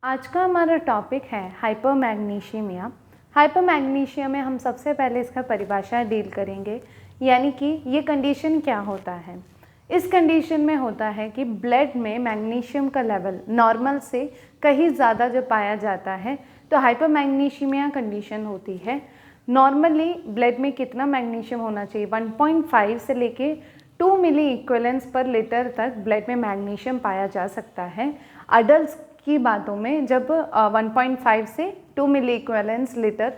आज का हमारा टॉपिक है हाइपरमैग्नीशियमिया। हाइपरमैग्नीशिया में हम सबसे पहले इसका परिभाषा डील करेंगे, यानी कि ये कंडीशन क्या होता है। इस कंडीशन में होता है कि ब्लड में मैग्नीशियम का लेवल नॉर्मल से कहीं ज़्यादा जब पाया जाता है तो हाइपरमैग्नीशियमिया कंडीशन होती है। नॉर्मली ब्लड में कितना मैग्नीशियम होना चाहिए, 1.5 से लेके 2 मिली इक्विवेलेंस पर लीटर तक ब्लड में मैग्नीशियम पाया जा सकता है। अडल्ट की बातों में जब 1.5 से 2 मिली इक्विवेलेंस लीटर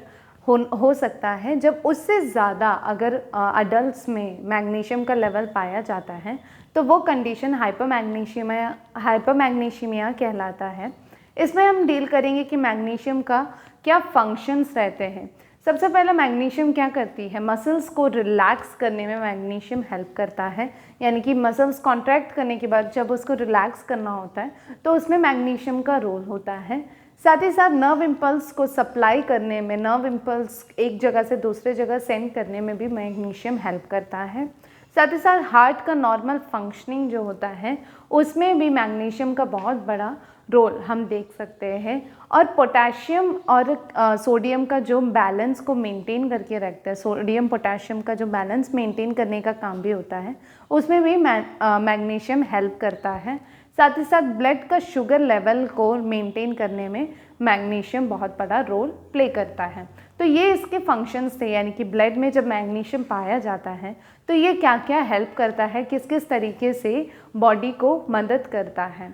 हो सकता है। जब उससे ज़्यादा अगर अडल्ट्स में मैग्नीशियम का लेवल पाया जाता है तो वो कंडीशन हाइपरमैग्नीशियमिया कहलाता है। इसमें हम डील करेंगे कि मैग्नीशियम का क्या फंक्शंस रहते हैं। सबसे पहले मैग्नीशियम क्या करती है, मसल्स को रिलैक्स करने में मैग्नीशियम हेल्प करता है, यानी कि मसल्स कॉन्ट्रैक्ट करने के बाद जब उसको रिलैक्स करना होता है तो उसमें मैग्नीशियम का रोल होता है। साथ ही साथ नर्व इम्पल्स को सप्लाई करने में, नर्व इम्पल्स एक जगह से दूसरे जगह सेंड करने में भी मैग्नीशियम हेल्प करता है। साथ ही साथ हार्ट का नॉर्मल फंक्शनिंग जो होता है उसमें भी मैग्नीशियम का बहुत बड़ा रोल हम देख सकते हैं। और पोटेशियम और सोडियम का जो बैलेंस को मेंटेन करके रखता है, सोडियम पोटेशियम का जो बैलेंस मेंटेन करने का काम भी होता है, उसमें भी मैग्नीशियम हेल्प करता है। साथ ही साथ ब्लड का शुगर लेवल को मेंटेन करने में मैग्नीशियम बहुत बड़ा रोल प्ले करता है। तो ये इसके फंक्शंस थे, यानी कि ब्लड में जब मैग्नीशियम पाया जाता है तो ये क्या क्या हेल्प करता है, किस किस तरीके से बॉडी को मदद करता है।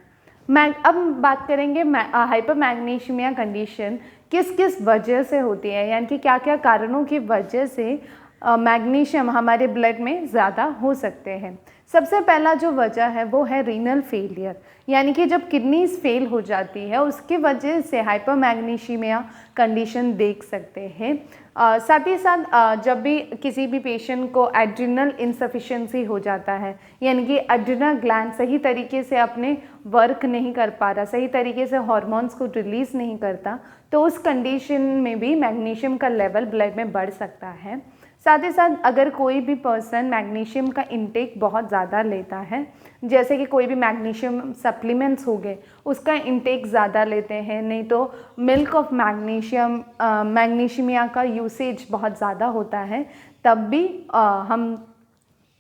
अब बात करेंगे हाइपरमैग्नीशियमिया कंडीशन किस किस वजह से होती है, यानी कि क्या क्या कारणों की वजह से मैग्नीशियम हमारे ब्लड में ज़्यादा हो सकते हैं। सबसे पहला जो वजह है वो है रीनल फेलियर, यानी कि जब किडनीज फेल हो जाती है उसकी वजह से हाइपरमैग्नीशियमिया कंडीशन देख सकते हैं। साथ ही साथ जब भी किसी भी पेशेंट को एड्रिनल इनसफिशिएंसी हो जाता है, यानी कि एड्रिनल ग्लैंड सही तरीके से अपने वर्क नहीं कर पा रहा, सही तरीके से हार्मोन्स को रिलीज़ नहीं करता, तो उस कंडीशन में भी मैग्नीशियम का लेवल ब्लड में बढ़ सकता है। साथ ही साथ अगर कोई भी पर्सन मैग्नीशियम का इंटेक बहुत ज़्यादा लेता है, जैसे कि कोई भी मैग्नीशियम सप्लीमेंट्स हो गए उसका इंटेक ज़्यादा लेते हैं, नहीं तो मिल्क ऑफ मैग्नीशियमिया का यूसेज बहुत ज़्यादा होता है, तब भी हम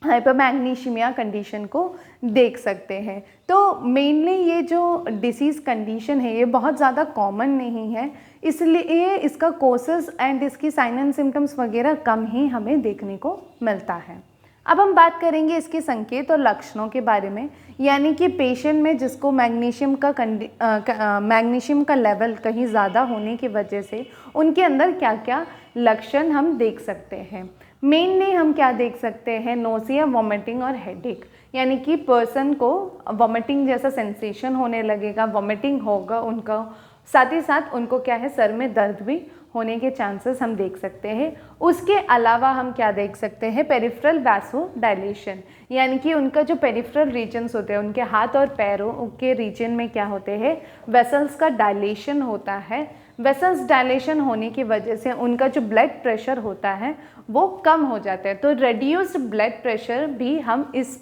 हाइपरमैग्नीशियमिया कंडीशन को देख सकते हैं। तो मेनली ये जो डिसीज़ कंडीशन है ये बहुत ज़्यादा कॉमन नहीं है, इसलिए इसका कोसेस एंड इसकी साइन एंड सिम्टम्स वगैरह कम ही हमें देखने को मिलता है। अब हम बात करेंगे इसके संकेत और लक्षणों के बारे में, यानी कि पेशेंट में जिसको मैग्नीशियम का लेवल कहीं ज़्यादा होने की वजह से उनके अंदर क्या क्या लक्षण हम देख सकते हैं। मेनली हम क्या देख सकते हैं, नोसिया, वॉमिटिंग और हेडेक, यानी कि पर्सन को वॉमिटिंग जैसा सेंसेशन होने लगेगा, वॉमिटिंग होगा उनका, साथ ही साथ उनको क्या है सर में दर्द भी होने के चांसेस हम देख सकते हैं। उसके अलावा हम क्या देख सकते हैं, पेरिफेरल वैसोडाइलेशन, यानी कि उनका जो पेरिफेरल रीजन्स होते हैं, उनके हाथ और पैरों के रीजन में क्या होते हैं, वेसल्स का डायलेशन होता है। वेसल्स डायलेशन होने की वजह से उनका जो ब्लड प्रेशर होता है वो कम हो जाता है, तो रेड्यूस्ड ब्लड प्रेशर भी हम इस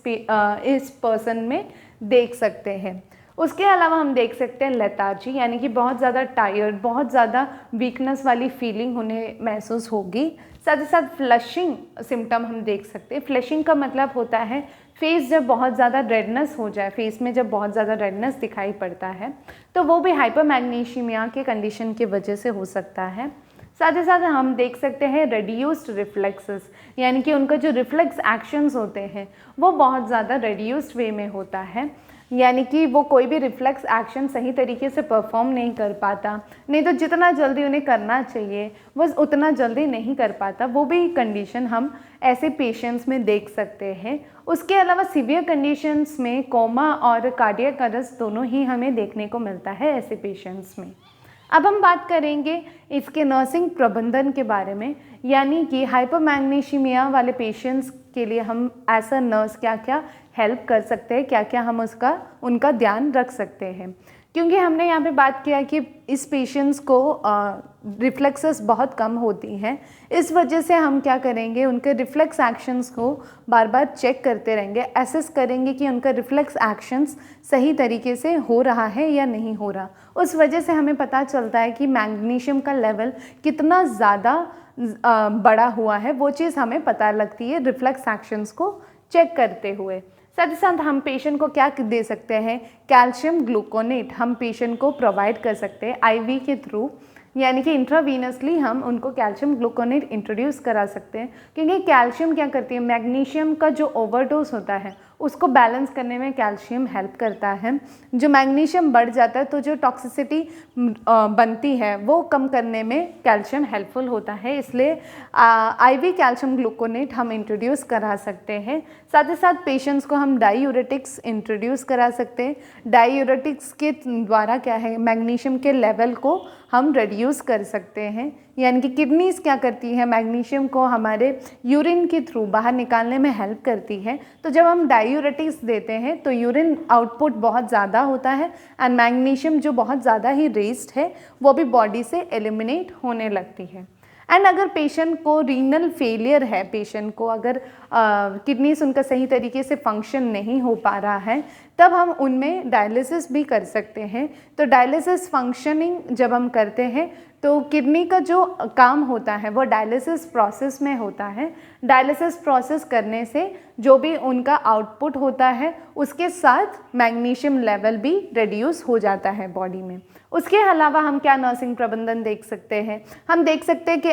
पर्सन में देख सकते हैं। उसके अलावा हम देख सकते हैं लेथार्जी, यानी कि बहुत ज़्यादा टायर्ड, बहुत ज़्यादा वीकनेस वाली फीलिंग उन्हें महसूस होगी। साथ ही साथ फ्लशिंग सिम्टम हम देख सकते हैं। फ्लशिंग का मतलब होता है फेस जब बहुत ज़्यादा रेडनेस हो जाए, फेस में जब बहुत ज़्यादा रेडनेस दिखाई पड़ता है तो वो भी हाइपरमैग्नीशियमिया के कंडीशन की वजह से हो सकता है। साथ ही साथ हम देख सकते हैं रेड्यूस्ड रिफ्लेक्सेस, यानी कि उनका जो रिफ्लेक्स एक्शंस होते हैं वो बहुत ज़्यादा रेड्यूस्ड वे में होता है, यानी कि वो कोई भी रिफ्लेक्स एक्शन सही तरीके से परफॉर्म नहीं कर पाता, नहीं तो जितना जल्दी उन्हें करना चाहिए वो उतना जल्दी नहीं कर पाता। वो भी कंडीशन हम ऐसे पेशेंट्स में देख सकते हैं। उसके अलावा सीवियर कंडीशंस में कोमा और कार्डियक अरेस्ट दोनों ही हमें देखने को मिलता है ऐसे पेशेंट्स में। अब हम बात करेंगे इसके नर्सिंग प्रबंधन के बारे में, यानी कि हाइपरमैग्नीशियमिया वाले पेशेंट्स के लिए हम एज अ नर्स क्या क्या हेल्प कर सकते हैं, क्या क्या हम उनका ध्यान रख सकते हैं। क्योंकि हमने यहाँ पे बात किया कि इस पेशेंट्स को रिफ्लेक्सेस बहुत कम होती हैं, इस वजह से हम क्या करेंगे, उनके रिफ्लेक्स एक्शंस को बार बार चेक करते रहेंगे, एसेस करेंगे कि उनका रिफ्लेक्स एक्शंस सही तरीके से हो रहा है या नहीं हो रहा। उस वजह से हमें पता चलता है कि मैग्नीशियम का लेवल कितना ज़्यादा बड़ा हुआ है, वो चीज़ हमें पता लगती है रिफ्लेक्स एक्शंस को चेक करते हुए। साथ ही साथ हम पेशेंट को क्या दे सकते हैं, कैल्शियम ग्लूकोनेट हम पेशेंट को प्रोवाइड कर सकते हैं आईवी के थ्रू, यानी कि इंट्रावीनसली हम उनको कैल्शियम ग्लूकोनेट इंट्रोड्यूस करा सकते हैं। क्योंकि कैल्शियम क्या करती है, मैग्नीशियम का जो ओवरडोज होता है उसको बैलेंस करने में कैल्शियम हेल्प करता है। जो मैग्नीशियम बढ़ जाता है तो जो टॉक्सिसिटी बनती है वो कम करने में कैल्शियम हेल्पफुल होता है, इसलिए आईवी कैल्शियम ग्लूकोनेट हम इंट्रोड्यूस करा सकते हैं। साथ ही साथ पेशेंट्स को हम डाईयूरेटिक्स इंट्रोड्यूस करा सकते हैं। डाईयूरेटिक्स के द्वारा क्या है, मैग्नीशियम के लेवल को हम रिड्यूस कर सकते हैं, यानी कि किडनीज क्या करती है, मैग्नीशियम को हमारे यूरिन के थ्रू बाहर निकालने में हेल्प करती है। तो जब हम डाईयूरेटिक्स देते हैं तो यूरिन आउटपुट बहुत ज़्यादा होता है एंड मैग्नीशियम जो बहुत ज़्यादा ही रेस्ड है वो भी बॉडी से एलिमिनेट होने लगती है। एंड अगर पेशेंट को रीनल फेलियर है, पेशेंट को अगर किडनीज उनका सही तरीके से फंक्शन नहीं हो पा रहा है, तब हम उनमें डायलिसिस भी कर सकते हैं। तो डायलिसिस फंक्शनिंग जब हम करते हैं तो किडनी का जो काम होता है वो डायलिसिस प्रोसेस में होता है। डायलिसिस प्रोसेस करने से जो भी उनका आउटपुट होता है उसके साथ मैग्नीशियम लेवल भी रिड्यूस हो जाता है बॉडी में। उसके अलावा हम क्या नर्सिंग प्रबंधन देख सकते हैं, हम देख सकते हैं कि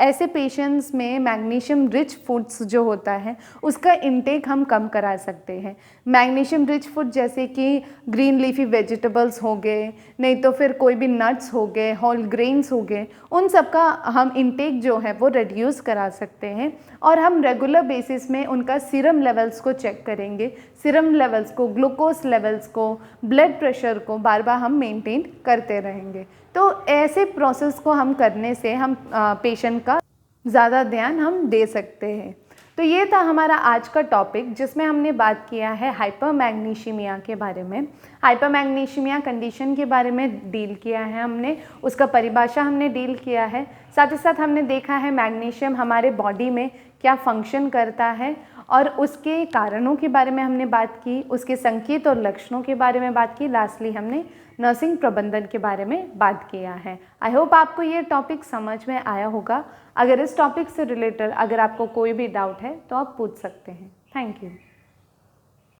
ऐसे पेशेंट्स में मैग्नीशियम रिच फूड्स जो होता है उसका इंटेक हम कम करा सकते हैं। मैग्नीशियम रिच फूड जैसे कि ग्रीन लीफी वेजिटेबल्स हो गए, नहीं तो फिर कोई भी नट्स हो गए, होल ग्रेन्स हो गए, उन सब का हम इंटेक जो है वो रिड्यूस करा सकते हैं। और हम रेगुलर बेसिस में उनका सीरम लेवल्स को चेक करेंगे, सीरम लेवल्स को, ग्लूकोज लेवल्स को, ब्लड प्रेशर को बार बार हम मेंटेन करते रहेंगे। तो ऐसे प्रोसेस को हम करने से हम पेशेंट का ज़्यादा ध्यान हम दे सकते हैं। तो ये था हमारा आज का टॉपिक जिसमें हमने बात किया है हाइपरमैग्नीशियमिया के बारे में। हाइपरमैग्नीशियमिया कंडीशन के बारे में डील किया है हमने, उसका परिभाषा हमने डील किया है। साथ ही साथ हमने देखा है मैग्नीशियम हमारे बॉडी में क्या फंक्शन करता है और उसके कारणों के बारे में हमने बात की, उसके संकेत और लक्षणों के बारे में बात की। लास्टली हमने नर्सिंग प्रबंधन के बारे में बात किया है। आई होप आपको ये टॉपिक समझ में आया होगा। अगर इस टॉपिक से रिलेटेड अगर आपको कोई भी डाउट है तो आप पूछ सकते हैं। Thank you.